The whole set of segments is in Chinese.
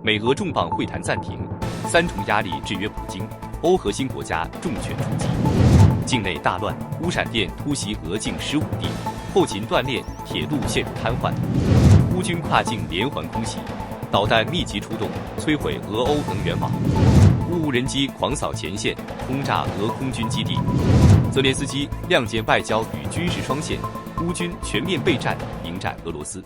美俄重磅会谈暂停，三重压力制约普京，欧核心国家重拳出击。境内大乱，乌闪电突袭俄境15地，后勤断裂，铁路陷入瘫痪。乌军跨境连环空袭，导弹密集出动，摧毁俄欧能源网。乌无人机狂扫前线，轰炸俄空军基地。泽连斯基亮剑外交与军事双线，乌军全面备战，迎战俄罗斯。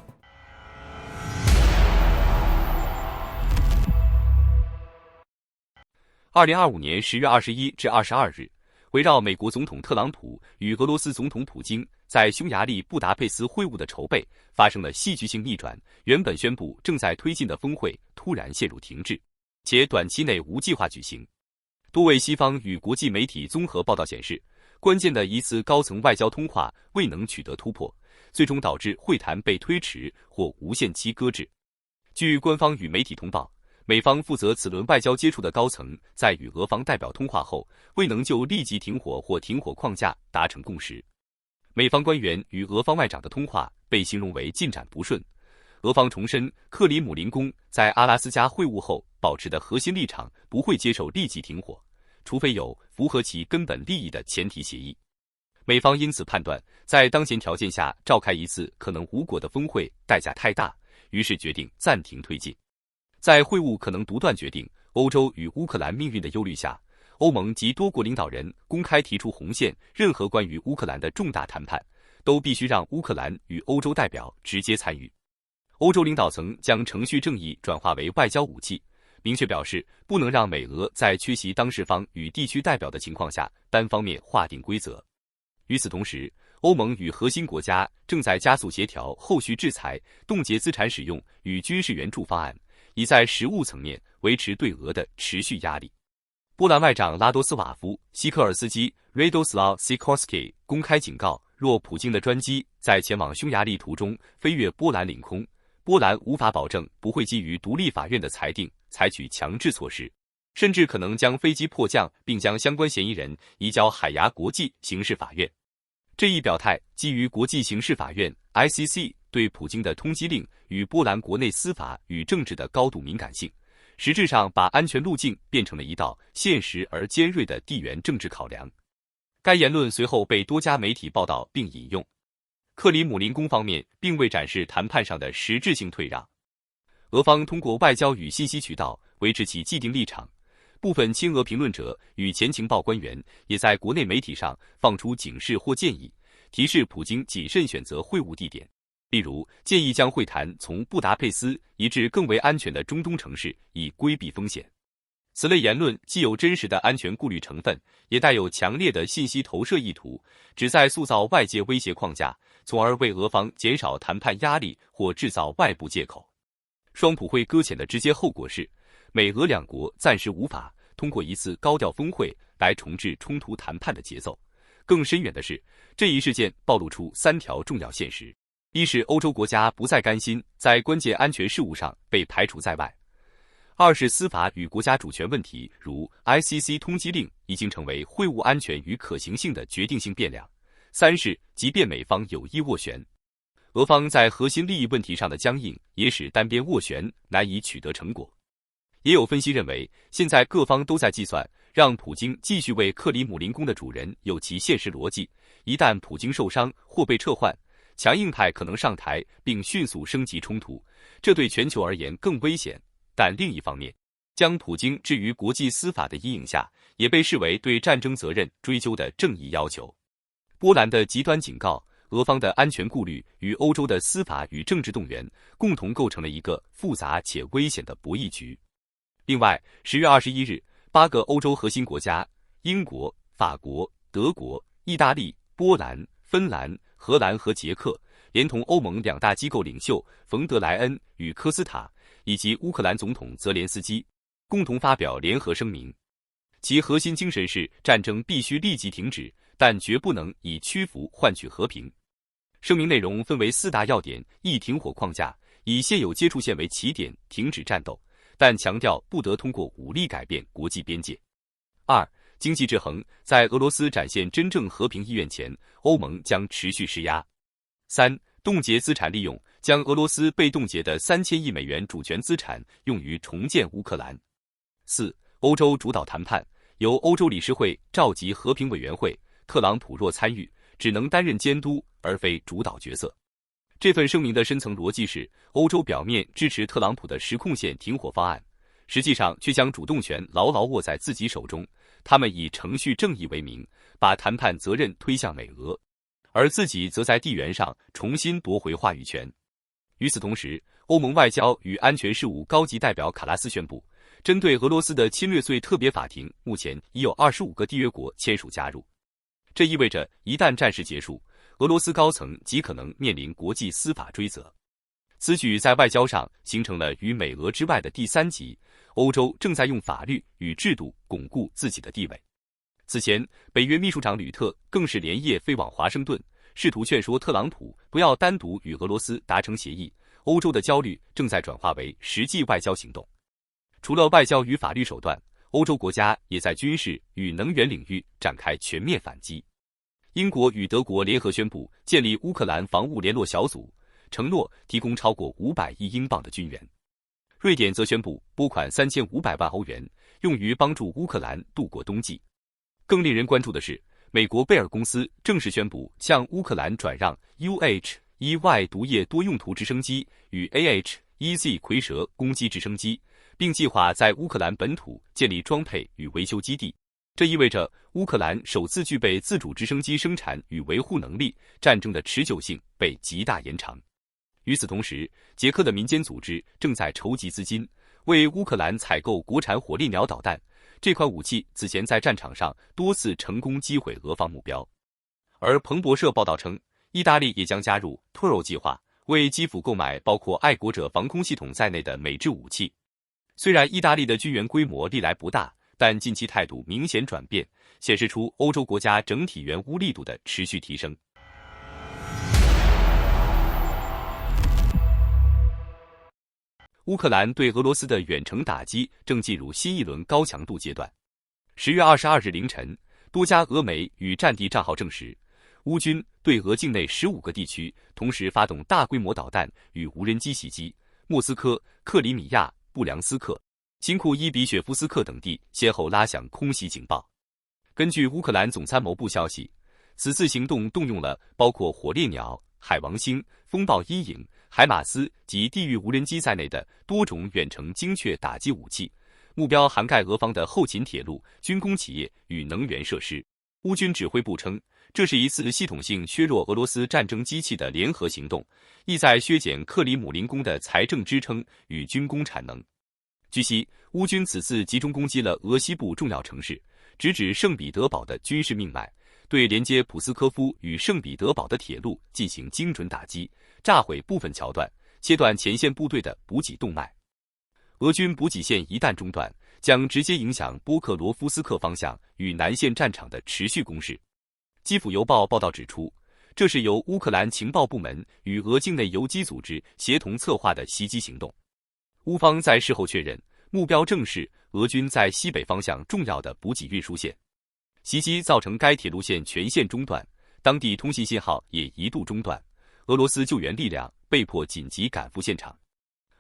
2025年10月21至22日，围绕美国总统特朗普与俄罗斯总统普京在匈牙利布达佩斯会晤的筹备发生了戏剧性逆转，原本宣布正在推进的峰会突然陷入停滞，且短期内无计划举行。多位西方与国际媒体综合报道显示，关键的一次高层外交通话未能取得突破，最终导致会谈被推迟或无限期搁置。据官方与媒体通报，美方负责此轮外交接触的高层在与俄方代表通话后，未能就立即停火或停火框架达成共识。美方官员与俄方外长的通话被形容为进展不顺。俄方重申，克里姆林宫在阿拉斯加会晤后保持的核心立场不会接受立即停火，除非有符合其根本利益的前提协议。美方因此判断，在当前条件下召开一次可能无果的峰会代价太大，于是决定暂停推进。在会晤可能独断决定欧洲与乌克兰命运的忧虑下，欧盟及多国领导人公开提出红线，任何关于乌克兰的重大谈判都必须让乌克兰与欧洲代表直接参与。欧洲领导层将程序正义转化为外交武器，明确表示不能让美俄在缺席当事方与地区代表的情况下单方面划定规则。与此同时，欧盟与核心国家正在加速协调后续制裁、冻结资产使用与军事援助方案，以在实务层面维持对俄的持续压力。波兰外长拉多斯瓦夫·西科尔斯基 （Radoslaw Sikorski） 公开警告，若普京的专机在前往匈牙利途中飞越波兰领空，波兰无法保证不会基于独立法院的裁定采取强制措施，甚至可能将飞机迫降，并将相关嫌疑人移交海牙国际刑事法院。这一表态基于国际刑事法院 ICC 对普京的通缉令与波兰国内司法与政治的高度敏感性，实质上把安全路径变成了一道现实而尖锐的地缘政治考量。该言论随后被多家媒体报道并引用。克里姆林宫方面并未展示谈判上的实质性退让，俄方通过外交与信息渠道维持其既定立场。部分亲俄评论者与前情报官员也在国内媒体上放出警示或建议，提示普京谨慎选择会晤地点，例如建议将会谈从布达佩斯移至更为安全的中东城市，以规避风险。此类言论既有真实的安全顾虑成分，也带有强烈的信息投射意图，旨在塑造外界威胁框架，从而为俄方减少谈判压力或制造外部借口。双普会搁浅的直接后果是，美俄两国暂时无法通过一次高调峰会来重置冲突谈判的节奏。更深远的是，这一事件暴露出3条重要现实：一是欧洲国家不再甘心在关键安全事务上被排除在外；二是司法与国家主权问题，如 ICC 通缉令已经成为会晤安全与可行性的决定性变量；三是即便美方有意斡旋，俄方在核心利益问题上的僵硬也使单边斡旋难以取得成果。也有分析认为，现在各方都在计算让普京继续为克里姆林宫的主人有其现实逻辑，一旦普京受伤或被撤换，强硬派可能上台并迅速升级冲突，这对全球而言更危险。但另一方面，将普京置于国际司法的阴影下，也被视为对战争责任追究的正义要求。波兰的极端警告、俄方的安全顾虑与欧洲的司法与政治动员，共同构成了一个复杂且危险的博弈局。另外，10月21日，8个欧洲核心国家英国、法国、德国、意大利、波兰、芬兰、荷兰和捷克，连同欧盟2大机构领袖冯德莱恩与科斯塔，以及乌克兰总统泽连斯基，共同发表联合声明。其核心精神是战争必须立即停止，但绝不能以屈服换取和平。声明内容分为4大要点：一、停火框架，以现有接触线为起点，停止战斗，但强调不得通过武力改变国际边界。2、经济制衡，在俄罗斯展现真正和平意愿前，欧盟将持续施压。3、冻结资产利用，将俄罗斯被冻结的3000亿美元主权资产用于重建乌克兰。4. 欧洲主导谈判，由欧洲理事会召集和平委员会，特朗普若参与，只能担任监督而非主导角色。这份声明的深层逻辑是，欧洲表面支持特朗普的实控线停火方案，实际上却将主动权牢牢握在自己手中。他们以程序正义为名，把谈判责任推向美俄，而自己则在地缘上重新夺回话语权。与此同时，欧盟外交与安全事务高级代表卡拉斯宣布，针对俄罗斯的侵略罪特别法庭，目前已有25个缔约国签署加入。这意味着，一旦战事结束，俄罗斯高层极可能面临国际司法追责。此举在外交上形成了与美俄之外的第三极，欧洲正在用法律与制度巩固自己的地位。此前，北约秘书长吕特更是连夜飞往华盛顿，试图劝说特朗普不要单独与俄罗斯达成协议。欧洲的焦虑正在转化为实际外交行动。除了外交与法律手段，欧洲国家也在军事与能源领域展开全面反击。英国与德国联合宣布建立乌克兰防务联络小组，承诺提供超过500亿英镑的军援。瑞典则宣布拨款3500万欧元，用于帮助乌克兰度过冬季。更令人关注的是，美国贝尔公司正式宣布向乌克兰转让 UH-1Y 毒液多用途直升机与 AH-1Z 蝰蛇攻击直升机，并计划在乌克兰本土建立装配与维修基地。这意味着乌克兰首次具备自主直升机生产与维护能力，战争的持久性被极大延长。与此同时，捷克的民间组织正在筹集资金，为乌克兰采购国产火烈鸟导弹。这款武器此前在战场上多次成功击毁俄方目标。而彭博社报道称，意大利也将加入 TURO 计划，为基辅购买包括爱国者防空系统在内的美制武器。虽然意大利的军援规模历来不大，但近期态度明显转变，显示出欧洲国家整体援乌力度的持续提升。乌克兰对俄罗斯的远程打击正进入新一轮高强度阶段。10月22日凌晨，多家俄媒与战地账号证实，乌军对俄境内15个地区同时发动大规模导弹与无人机袭击，莫斯科、克里米亚、布良斯克、新库伊比雪夫斯克等地先后拉响空袭警报。根据乌克兰总参谋部消息，此次行动动用了包括火烈鸟、海王星、风暴阴影、海马斯及地狱无人机在内的多种远程精确打击武器，目标涵盖俄方的后勤铁路、军工企业与能源设施。乌军指挥部称，这是一次系统性削弱俄罗斯战争机器的联合行动，意在削减克里姆林宫的财政支撑与军工产能。据悉，乌军此次集中攻击了俄西部重要城市，直指圣彼得堡的军事命脉，对连接普斯科夫与圣彼得堡的铁路进行精准打击，炸毁部分桥段，切断前线部队的补给动脉。俄军补给线一旦中断，将直接影响波克罗夫斯克方向与南线战场的持续攻势。基辅邮报报道指出，这是由乌克兰情报部门与俄境内游击组织协同策划的袭击行动。乌方在事后确认，目标正是俄军在西北方向重要的补给运输线。袭击造成该铁路线全线中断，当地通信信号也一度中断，俄罗斯救援力量被迫紧急赶赴现场。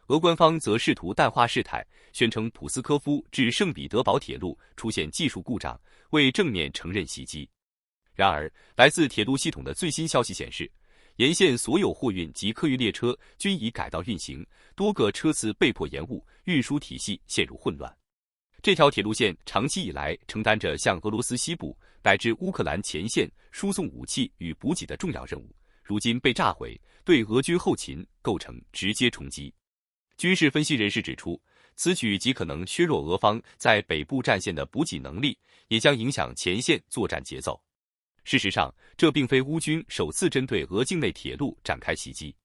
俄官方则试图淡化事态，宣称普斯科夫至圣彼得堡铁路出现技术故障，未正面承认袭击。然而，来自铁路系统的最新消息显示，沿线所有货运及客运列车均已改道运行，多个车次被迫延误，运输体系陷入混乱。这条铁路线长期以来承担着向俄罗斯西部乃至乌克兰前线输送武器与补给的重要任务，如今被炸毁，对俄军后勤构成直接冲击。军事分析人士指出，此举极可能削弱俄方在北部战线的补给能力，也将影响前线作战节奏。事实上，这并非乌军首次针对俄境内铁路展开袭击。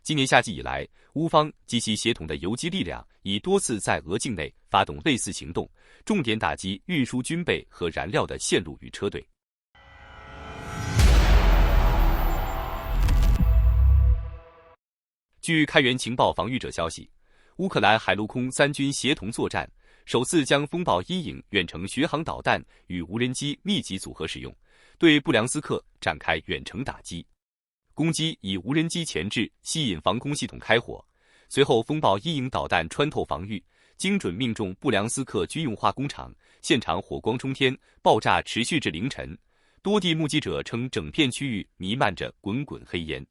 今年夏季以来，乌方及其协同的游击力量已多次在俄境内发动类似行动，重点打击运输军备和燃料的线路与车队。据开源情报防御者消息，乌克兰海陆空三军协同作战，首次将风暴阴影远程巡航导弹与无人机密集组合使用，对布良斯克展开远程打击。攻击以无人机前置，吸引防空系统开火。随后，风暴一型导弹穿透防御，精准命中布良斯克军用化工厂，现场火光冲天，爆炸持续至凌晨。多地目击者称，整片区域弥漫着滚滚黑烟。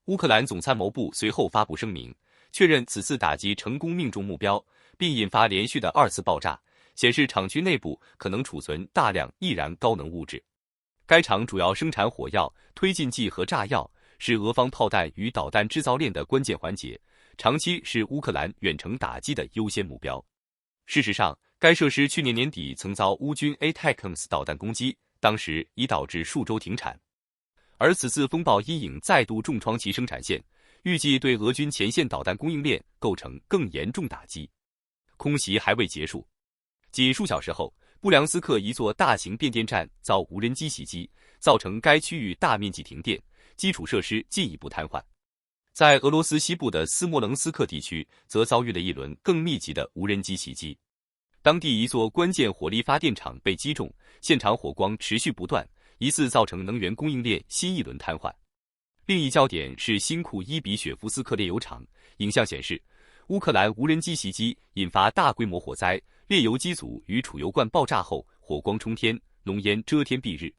乌克兰总参谋部随后发布声明，确认此次打击成功命中目标，并引发连续的2次爆炸，显示厂区内部可能储存大量易燃高能物质。该厂主要生产火药、推进剂和炸药，是俄方炮弹与导弹制造链的关键环节，长期是乌克兰远程打击的优先目标。事实上，该设施去年年底曾遭乌军 ATACMS 导弹攻击，当时已导致数周停产。而此次风暴阴影再度重创其生产线，预计对俄军前线导弹供应链构成更严重打击。空袭还未结束，仅数小时后，布良斯克一座大型变电站遭无人机袭击，造成该区域大面积停电，基础设施进一步瘫痪。在俄罗斯西部的斯摩棱斯克地区，则遭遇了一轮更密集的无人机袭击。当地一座关键火力发电厂被击中，现场火光持续不断，疑似造成能源供应链新一轮瘫痪。另一焦点是新库伊比雪夫斯克炼油厂，影像显示，乌克兰无人机袭击引发大规模火灾，炼油机组与储油罐爆炸后，火光冲天，浓烟遮天蔽日。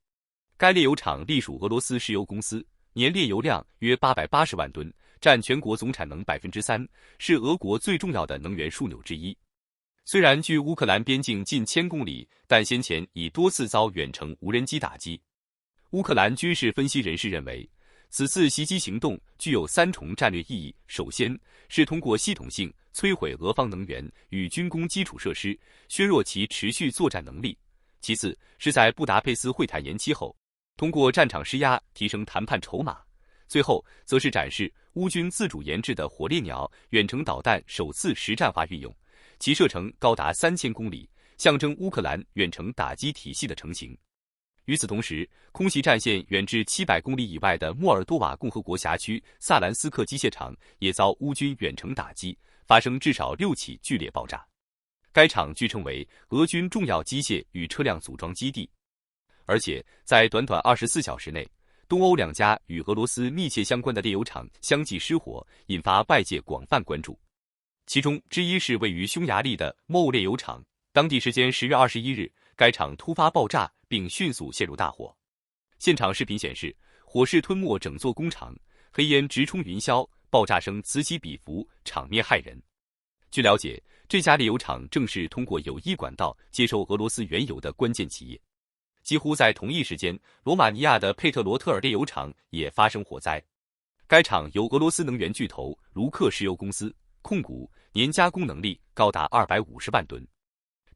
该炼油厂隶属俄罗斯石油公司，年炼油量约880万吨，占全国总产能 3%， 是俄国最重要的能源枢纽之一。虽然距乌克兰边境近1000公里，但先前已多次遭远程无人机打击。乌克兰军事分析人士认为，此次袭击行动具有3重战略意义。首先是通过系统性摧毁俄方能源与军工基础设施，削弱其持续作战能力；其次是在布达佩斯会谈延期后，通过战场施压提升谈判筹码；最后则是展示乌军自主研制的火烈鸟远程导弹首次实战化运用，其射程高达3000公里，象征乌克兰远程打击体系的成型。与此同时，空袭战线远至700公里以外的莫尔多瓦共和国辖区萨兰斯克机械厂也遭乌军远程打击，发生至少6起剧烈爆炸。该厂据称为俄军重要机械与车辆组装基地。而且在短短24小时内，东欧2家与俄罗斯密切相关的炼油厂相继失火，引发外界广泛关注。其中之一是位于匈牙利的 MOL 炼油厂，当地时间10月21日，该厂突发爆炸并迅速陷入大火。现场视频显示，火势吞没整座工厂，黑烟直冲云霄，爆炸声此起彼伏，场面骇人。据了解，这家炼油厂正是通过有益管道接收俄罗斯原油的关键企业。几乎在同一时间，罗马尼亚的佩特罗特尔炼油厂也发生火灾。该厂由俄罗斯能源巨头卢克石油公司控股，年加工能力高达250万吨。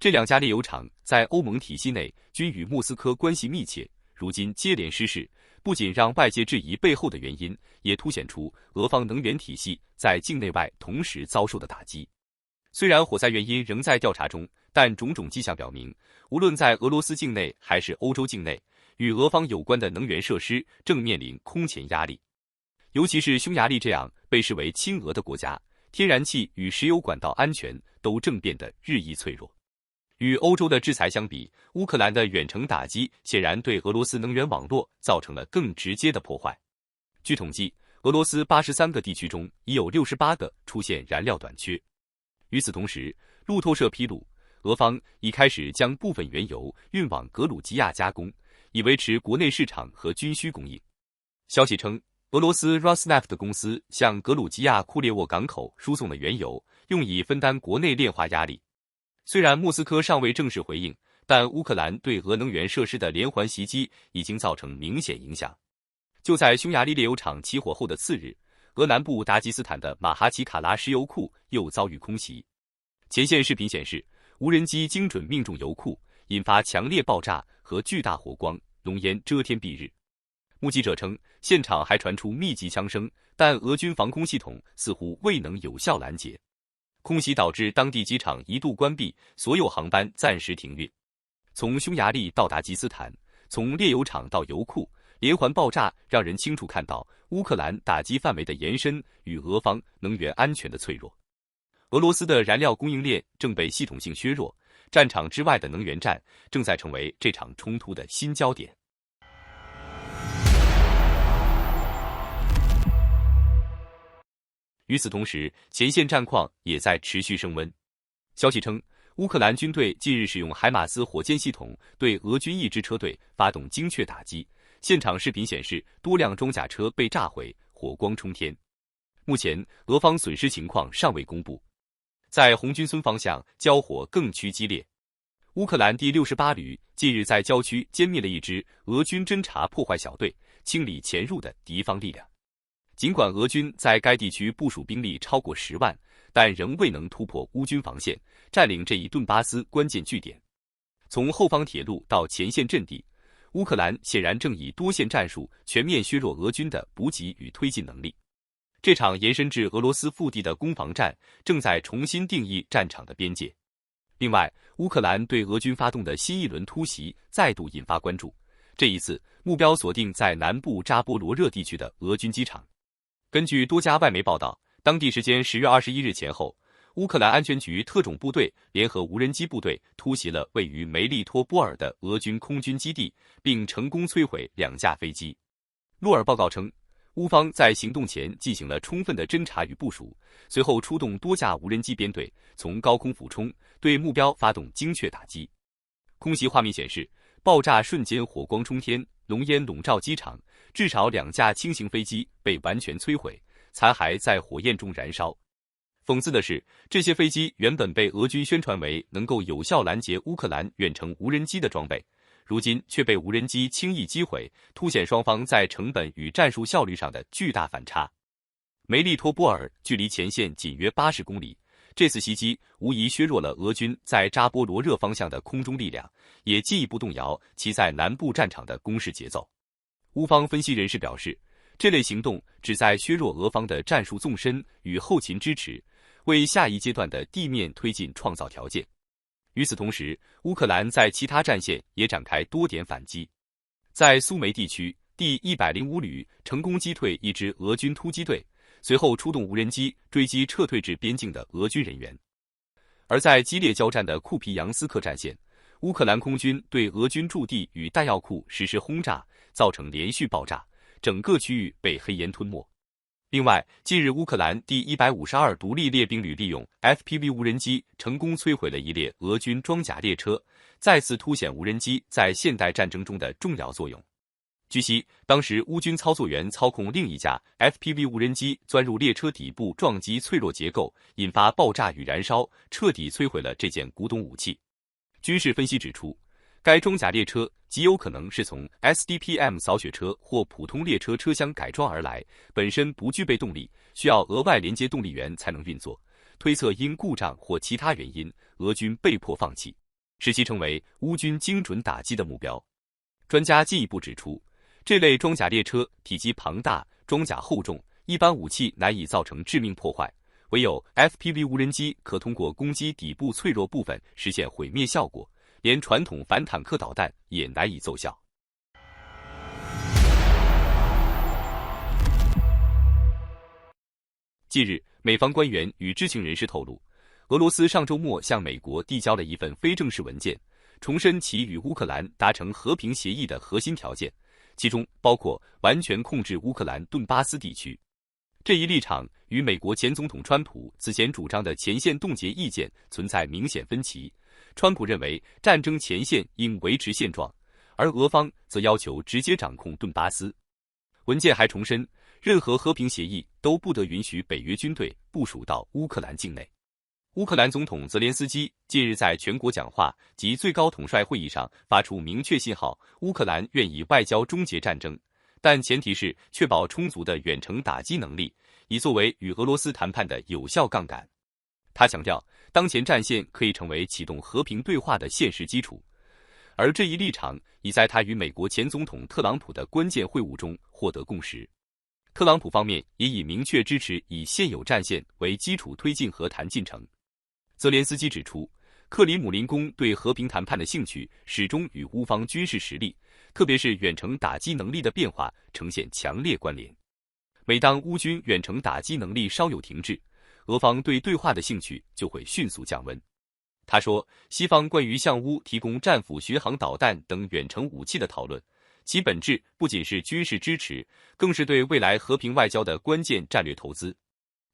这2家炼油厂在欧盟体系内均与莫斯科关系密切，如今接连失事，不仅让外界质疑背后的原因，也凸显出俄方能源体系在境内外同时遭受的打击。虽然火灾原因仍在调查中，但种种迹象表明，无论在俄罗斯境内还是欧洲境内，与俄方有关的能源设施正面临空前压力。尤其是匈牙利这样被视为亲俄的国家，天然气与石油管道安全都正变得日益脆弱。与欧洲的制裁相比，乌克兰的远程打击显然对俄罗斯能源网络造成了更直接的破坏。据统计，俄罗斯83个地区中已有68个出现燃料短缺。与此同时，路透社披露，俄方已开始将部分原油运往格鲁吉亚加工，以维持国内市场和军需供应。消息称，俄罗斯 Rosneft 公司向格鲁吉亚库列沃港口输送了原油，用以分担国内炼化压力。虽然莫斯科尚未正式回应，但乌克兰对俄能源设施的连环袭击已经造成明显影响。就在匈牙利炼油厂起火后的次日，俄南部达吉斯坦的马哈奇卡拉石油库又遭遇空袭。前线视频显示，无人机精准命中油库，引发强烈爆炸和巨大火光，浓烟遮天蔽日。目击者称，现场还传出密集枪声，但俄军防空系统似乎未能有效拦截。空袭导致当地机场一度关闭，所有航班暂时停运。从匈牙利到达吉斯坦，从炼油厂到油库，连环爆炸让人清楚看到乌克兰打击范围的延伸与俄方能源安全的脆弱。俄罗斯的燃料供应链正被系统性削弱，战场之外的能源战正在成为这场冲突的新焦点。与此同时，前线战况也在持续升温。消息称，乌克兰军队近日使用海马斯火箭系统对俄军一支车队发动精确打击，现场视频显示多辆装甲车被炸毁，火光冲天。目前，俄方损失情况尚未公布。在红军村方向，交火更趋激烈。乌克兰第68旅近日在郊区歼灭了一支俄军侦察破坏小队，清理潜入的敌方力量。尽管俄军在该地区部署兵力超过10万，但仍未能突破乌军防线，占领这一顿巴斯关键据点。从后方铁路到前线阵地，乌克兰显然正以多线战术全面削弱俄军的补给与推进能力。这场延伸至俄罗斯腹地的攻防战正在重新定义战场的边界。另外，乌克兰对俄军发动的新一轮突袭再度引发关注，这一次目标锁定在南部扎波罗热地区的俄军机场。根据多家外媒报道，当地时间10月21日前后，乌克兰安全局特种部队联合无人机部队突袭了位于梅利托波尔的俄军空军基地，并成功摧毁2架飞机。洛尔报告称，乌方在行动前进行了充分的侦察与部署，随后出动多架无人机编队从高空俯冲，对目标发动精确打击。空袭画面显示，爆炸瞬间火光冲天，浓烟笼罩机场，至少2架轻型飞机被完全摧毁，残骸在火焰中燃烧。讽刺的是，这些飞机原本被俄军宣传为能够有效拦截乌克兰远程无人机的装备，如今却被无人机轻易击毁，凸显双方在成本与战术效率上的巨大反差。梅利托波尔距离前线仅约80公里，这次袭击无疑削弱了俄军在扎波罗热方向的空中力量，也进一步动摇其在南部战场的攻势节奏。乌方分析人士表示，这类行动旨在削弱俄方的战术纵深与后勤支持，为下一阶段的地面推进创造条件。与此同时，乌克兰在其他战线也展开多点反击。在苏梅地区，第105旅成功击退一支俄军突击队，随后出动无人机追击撤退至边境的俄军人员。而在激烈交战的库皮扬斯克战线，乌克兰空军对俄军驻地与弹药库实施轰炸，造成连续爆炸，整个区域被黑烟吞没。另外，近日乌克兰第152独立列兵旅利用 FPV 无人机成功摧毁了一列俄军装甲列车，再次凸显无人机在现代战争中的重要作用。据悉，当时乌军操作员操控另一架 FPV 无人机钻入列车底部撞击脆弱结构，引发爆炸与燃烧，彻底摧毁了这件古董武器。军事分析指出，该装甲列车极有可能是从 SDPM 扫雪车或普通列车车厢改装而来，本身不具备动力，需要额外连接动力源才能运作。推测因故障或其他原因，俄军被迫放弃，使其成为乌军精准打击的目标。专家进一步指出，这类装甲列车体积庞大，装甲厚重，一般武器难以造成致命破坏，唯有 FPV 无人机可通过攻击底部脆弱部分实现毁灭效果，连传统反坦克导弹也难以奏效。近日，美方官员与知情人士透露，俄罗斯上周末向美国递交了一份非正式文件，重申其与乌克兰达成和平协议的核心条件，其中包括完全控制乌克兰顿巴斯地区。这一立场与美国前总统川普此前主张的前线冻结意见存在明显分歧。川普认为战争前线应维持现状，而俄方则要求直接掌控顿巴斯。文件还重申，任何和平协议都不得允许北约军队部署到乌克兰境内。乌克兰总统泽连斯基近日在全国讲话及最高统帅会议上发出明确信号，乌克兰愿以外交终结战争，但前提是确保充足的远程打击能力，以作为与俄罗斯谈判的有效杠杆。他强调，当前战线可以成为启动和平对话的现实基础，而这一立场已在他与美国前总统特朗普的关键会晤中获得共识。特朗普方面也已明确支持以现有战线为基础推进和谈进程。泽连斯基指出，克里姆林宫对和平谈判的兴趣始终与乌方军事实力，特别是远程打击能力的变化呈现强烈关联。每当乌军远程打击能力稍有停滞，俄方对对话的兴趣就会迅速降温。他说，西方关于向乌提供战斧巡航导弹等远程武器的讨论，其本质不仅是军事支持，更是对未来和平外交的关键战略投资。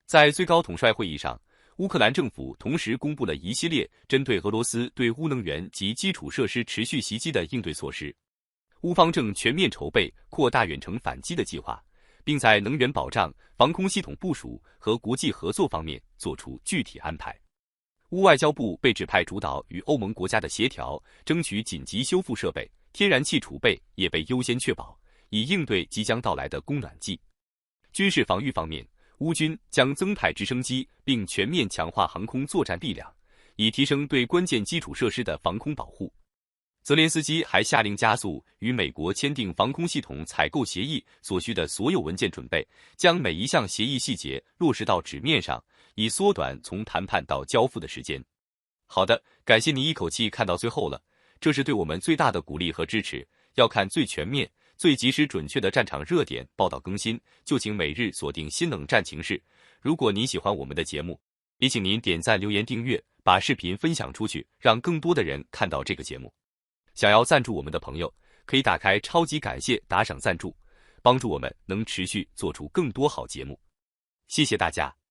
在最高统帅会议上，乌克兰政府同时公布了一系列针对俄罗斯对乌能源及基础设施持续袭击的应对措施。乌方正全面筹备扩大远程反击的计划，并在能源保障、防空系统部署和国际合作方面做出具体安排。乌外交部被指派主导与欧盟国家的协调，争取紧急修复设备，天然气储备也被优先确保，以应对即将到来的供暖季。军事防御方面，乌军将增派直升机，并全面强化航空作战力量，以提升对关键基础设施的防空保护。泽连斯基还下令加速与美国签订防空系统采购协议所需的所有文件准备，将每一项协议细节落实到纸面上，以缩短从谈判到交付的时间。好的，感谢你一口气看到最后了，这是对我们最大的鼓励和支持。要看最全面、最及时准确的战场热点报道更新，就请每日锁定新冷战情势。如果您喜欢我们的节目，也请您点赞、留言、订阅，把视频分享出去，让更多的人看到这个节目。想要赞助我们的朋友，可以打开超级感谢打赏赞助，帮助我们能持续做出更多好节目。谢谢大家。